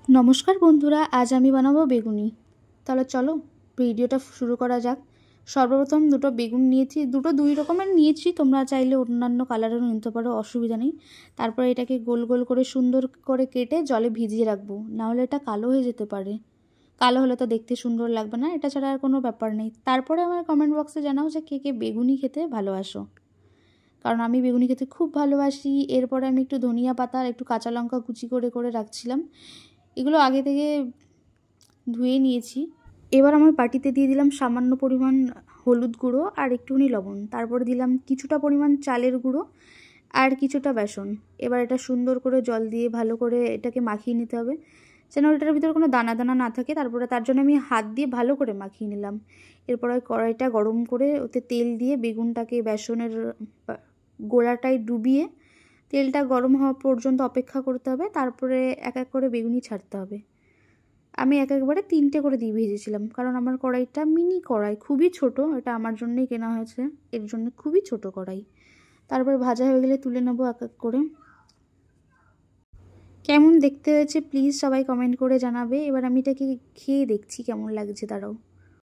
नमस्कार बंधुरा आज आमी बानाबो बेगुनी। ताहले चलो भिडियोटा शुरू करा जाक। सर्वप्रथम दुटो बेगुन निয়েছি, दुटो दुई रकमेर निয়েছি, তোমরা চাইলে অন্যান্য কালারেরও নিতে পারো, অসুবিধা নেই। তারপর এটাকে গোল গোল করে সুন্দর করে কেটে জলে ভিজিয়ে রাখবো, না হলে এটা কালো হয়ে যেতে পারে। কালো হলে তো দেখতে সুন্দর লাগবে না, এটা ছাড়া আর কোনো ব্যাপার নেই। তারপরে আমার কমেন্ট বক্সে জানাও যে কে কে বেগুনি খেতে ভালোবাসো, কারণ আমি বেগুনি খেতে খুব ভালোবাসি। এরপরে আমি একটু ধনিয়া পাতা আর একটু কাঁচা লঙ্কা কুচি করে করে রাখছিলাম, এগুলো আগে থেকে ধুয়ে নিয়েছি। এবার আমার বাটিতে দিয়ে দিলাম সামান্য পরিমাণ হলুদ গুঁড়ো আর একটুখানি লবণ, তারপরে দিলাম কিছুটা পরিমাণ চালের গুঁড়ো আর কিছুটা বেসন। এবার এটা সুন্দর করে জল দিয়ে ভালো করে এটাকে মাখিয়ে নিতে হবে, যেন এটার ভিতরে কোনো দানা দানা না থাকে। তারপরে তার জন্য আমি হাত দিয়ে ভালো করে মাখিয়ে নিলাম। এরপরে কড়াইটা গরম করে ওতে তেল দিয়ে বেগুনটাকে বেসনের গোড়াটায় ডুবিয়ে তেলটা গরম হওয়া পর্যন্ত অপেক্ষা করতে হবে। তারপরে এক এক করে বেগুনি ছাড়তে হবে। আমি এক একবারে 3টে করে দিয়ে ভেজেছিলাম, কারণ আমার কড়াইটা মিনি কড়াই, খুবই ছোট, এটা আমার জন্যই কেনা হয়েছে, এর জন্য খুবই ছোট কড়াই। তারপর ভাজা হয়ে গেলে তুলে নেবো এক এক করে। কেমন দেখতে হয়েছে প্লিজ সবাই কমেন্ট করে জানাবে। এবার আমি এটাকে খেয়ে দেখছি কেমন লাগছে, দাঁড়াও।